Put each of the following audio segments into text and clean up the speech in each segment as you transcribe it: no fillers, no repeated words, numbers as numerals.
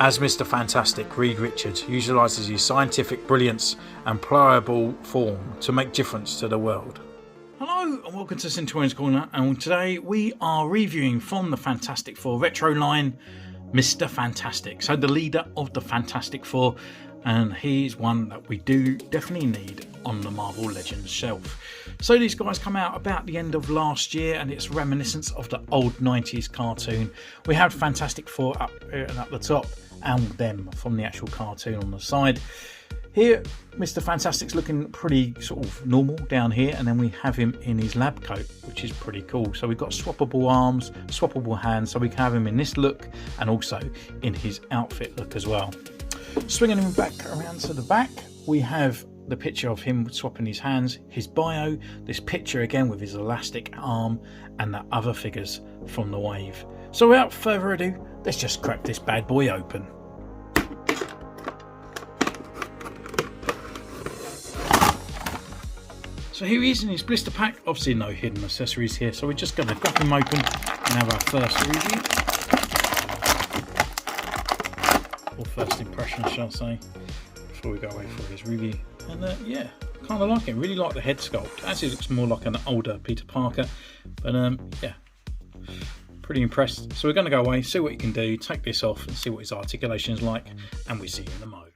As Mr. Fantastic, Reed Richards utilises his scientific brilliance and pliable form to make difference to the world. Hello and welcome to Centurions Corner, and today we are reviewing from the Fantastic Four retro line, Mr. Fantastic. So the leader of the Fantastic Four, and he's one that we do definitely need on the Marvel Legends shelf. So these guys come out about the end of last year, and it's reminiscence of the old 90s cartoon. We have Fantastic Four up here and up the top, and them from the actual cartoon on the side. Here, Mr. Fantastic's looking pretty sort of normal down here, and then we have him in his lab coat, which is pretty cool. So we've got swappable arms, swappable hands, so we can have him in this look and also in his outfit look as well. Swinging him back around to the back, we have the picture of him swapping his hands, his bio, this picture again with his elastic arm, and the other figures from the wave. So without further ado, let's just crack this bad boy open. So here he is in his blister pack. Obviously no hidden accessories here, so we're just going to crack him open and have our first review. Or first impression, shall I say, before we go away for his review. And yeah, kind of like it. Really like the head sculpt. Actually looks more like an older Peter Parker. But yeah, pretty impressed. So we're going to go away, see what he can do, take this off and see what his articulation is like, and we see you in the mode.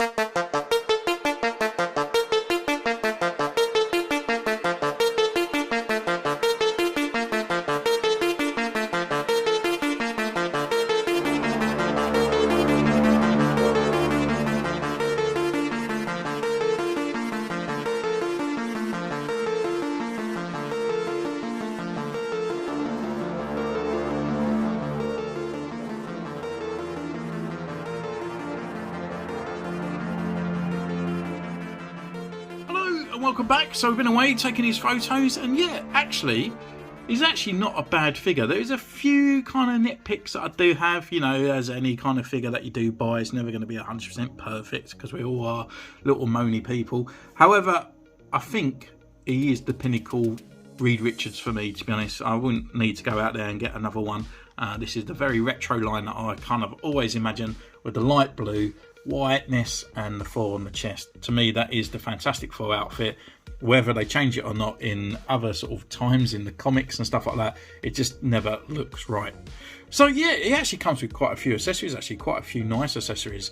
Welcome back. So we've been away taking his photos, and yeah, actually he's actually not a bad figure. There's a few kind of nitpicks that I do have, you know, as any kind of figure that you do buy is never going to be 100% perfect, because we all are little moany people. However, I think he is the pinnacle Reed Richards for me, to be honest. I wouldn't need to go out there and get another one. This is the very retro line that I kind of always imagine, with the light blue, whiteness and the four on the chest. To me, that is the Fantastic Four outfit. Whether they change it or not in other sort of times in the comics and stuff like that, it just never looks right. So yeah, it actually comes with quite a few accessories, actually quite a few nice accessories.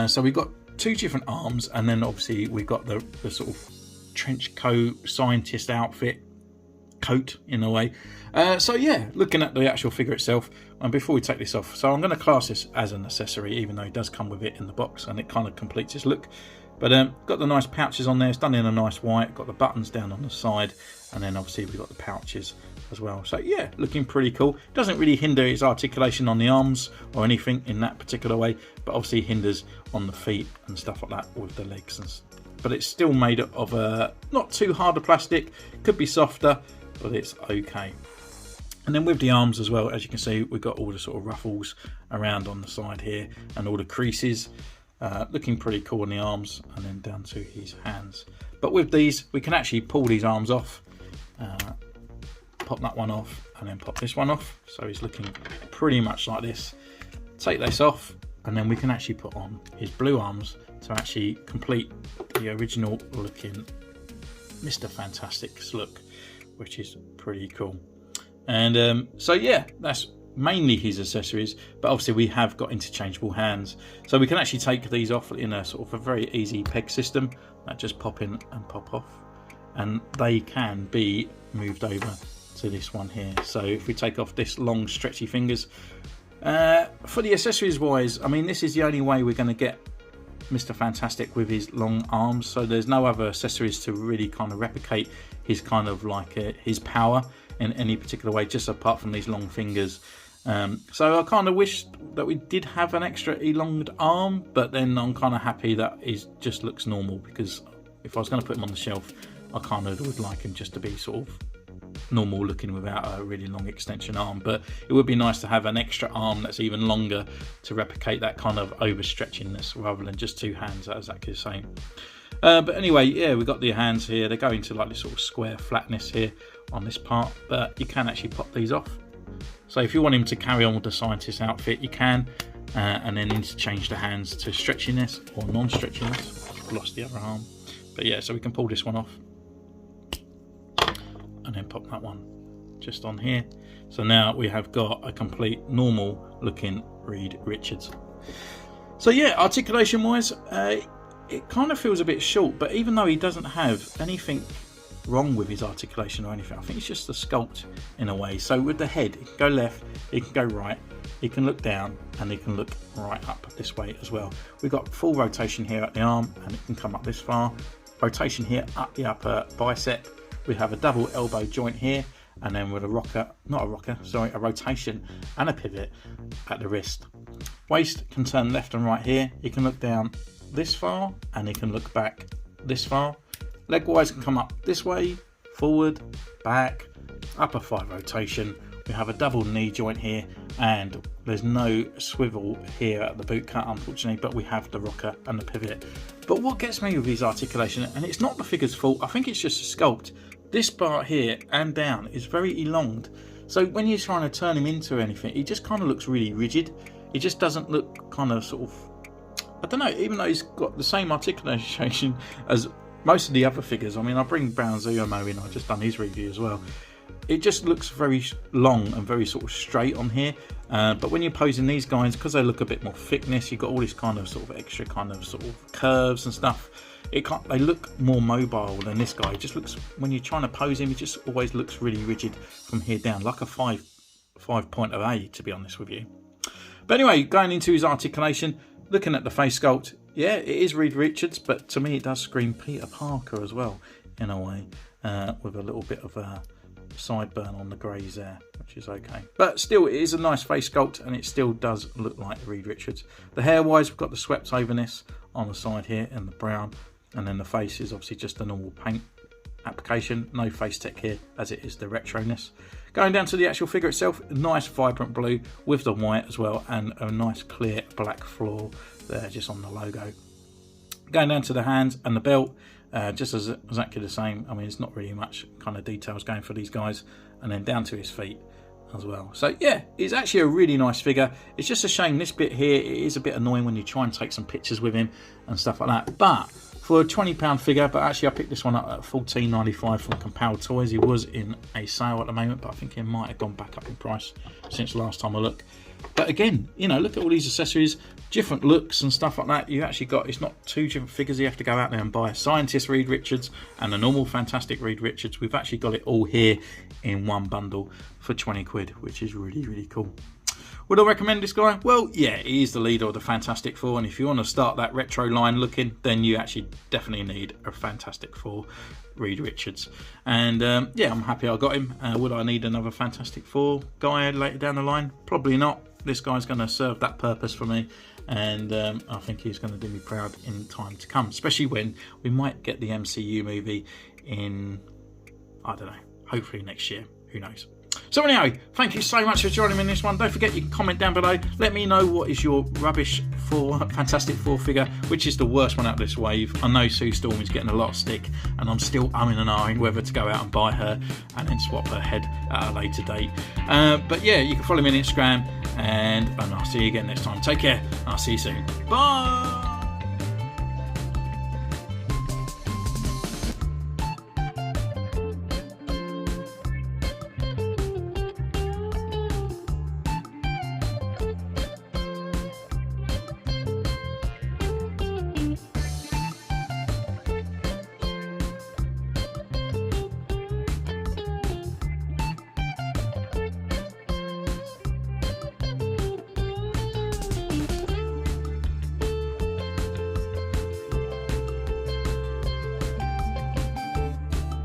So we've got two different arms, and then obviously we've got the sort of trench coat scientist outfit coat in a way. So yeah, looking at the actual figure itself, and before we take this off, so I'm going to class this as an accessory, even though it does come with it in the box and it kind of completes its look. But got the nice pouches on there, it's done in a nice white, got the buttons down on the side, and then obviously we've got the pouches as well. So yeah, looking pretty cool. Doesn't really hinder his articulation on the arms or anything in that particular way, but obviously hinders on the feet and stuff like that with the legs. But it's still made of a not too hard a plastic, could be softer, but it's okay. And then with the arms as well, as you can see, we've got all the sort of ruffles around on the side here and all the creases. Looking pretty cool on the arms, and then down to his hands. But with these, we can actually pull these arms off, pop that one off, and then pop this one off. So he's looking pretty much like this. Take this off, and then we can actually put on his blue arms to actually complete the original looking Mr. Fantastic's look, which is pretty cool. And so yeah, that's mainly his accessories, but obviously we have got interchangeable hands, so we can actually take these off in a sort of a very easy peg system that just pop in and pop off, and they can be moved over to this one here. So if we take off this long stretchy fingers, for the accessories wise, I mean, this is the only way we're going to get Mr. Fantastic with his long arms, so there's no other accessories to really kind of replicate his kind of like his power in any particular way, just apart from these long fingers. So I kind of wish that we did have an extra elongated arm, but then I'm kind of happy that it just looks normal, because if I was going to put him on the shelf, I kind of would like him just to be sort of normal looking without a really long extension arm. But it would be nice to have an extra arm that's even longer to replicate that kind of overstretchingness, rather than just two hands that are exactly the same. But anyway, yeah, we've got the hands here. They go into like this sort of square flatness here on this part, but you can actually pop these off. So if you want him to carry on with the scientist outfit, you can. and then interchange the hands to stretchiness or non-stretchiness. I've lost the other arm, but yeah, so we can pull this one off and then pop that one just on here. So now we have got a complete normal looking Reed Richards. So yeah, articulation wise, it kind of feels a bit short, but even though he doesn't have anything wrong with his articulation or anything, I think it's just the sculpt in a way. So with the head, he can go left, he can go right, he can look down, and he can look right up this way as well. We've got full rotation here at the arm, and it can come up this far. Rotation here up the upper bicep. We have a double elbow joint here, and then with a a rotation and a pivot at the wrist. Waist can turn left and right here. He can look down this far, and he can look back this far. Leg wise can come up this way, forward, back, upper thigh rotation. We have a double knee joint here, and there's no swivel here at the boot cut, unfortunately, but we have the rocker and the pivot. But what gets me with his articulation, and it's not the figure's fault, I think it's just a sculpt. This part here and down is very elonged. So when you're trying to turn him into anything, he just kind of looks really rigid. He just doesn't look kind of sort of, I don't know, even though he's got the same articulation as most of the other figures. I mean, I bring Brown Zuomo in, I've just done his review as well. It just looks very long and very sort of straight on here. But when you're posing these guys, because they look a bit more thickness, you've got all this kind of sort of extra kind of sort of curves and stuff. They look more mobile than this guy. It just looks, when you're trying to pose him, it just always looks really rigid from here down, like a 5.0A, to be honest with you. But anyway, going into his articulation, looking at the face sculpt, yeah, it is Reed Richards, but to me it does scream Peter Parker as well, in a way, with a little bit of a sideburn on the greys there, which is okay. But still, it is a nice face sculpt, and it still does look like Reed Richards. The hair wise, we've got the swept overness on the side here in the brown, and then the face is obviously just a normal paint application. No face tech here, as it is the retroness. Going down to the actual figure itself, nice vibrant blue with the white as well, and a nice clear black floor there just on the logo. Going down to the hands and the belt, just as exactly the same. I mean, it's not really much kind of details going for these guys. And then down to his feet as well. So yeah, it's actually a really nice figure. It's just a shame this bit here, it is a bit annoying when you try and take some pictures with him and stuff like that. But for a £20 figure, but actually I picked this one up at $14.95 from Compal Toys. He was in a sale at the moment, but I think he might have gone back up in price since last time I looked. But again, you know, look at all these accessories, different looks and stuff like that. You actually got, it's not two different figures you have to go out there and buy. Scientist Reed Richards and the normal Fantastic Reed Richards. We've actually got it all here in one bundle for 20 quid, which is really, really cool. Would I recommend this guy? Well, yeah, he is the leader of the Fantastic Four, and if you want to start that retro line looking, then you actually definitely need a Fantastic Four Reed Richards. And yeah, I'm happy I got him. Would I need another Fantastic Four guy later down the line? Probably not. This guy's going to serve that purpose for me, and I think he's going to do me proud in time to come, especially when we might get the MCU movie in, I don't know, hopefully next year. Who knows? So anyway, thank you so much for joining me in this one. Don't forget, you can comment down below. Let me know what is your rubbish Fantastic Four figure, which is the worst one out of this wave. I know Sue Storm is getting a lot of stick, and I'm still umming and ahhing whether to go out and buy her and then swap her head at a later date. But yeah, you can follow me on Instagram, and I'll see you again next time. Take care, and I'll see you soon. Bye!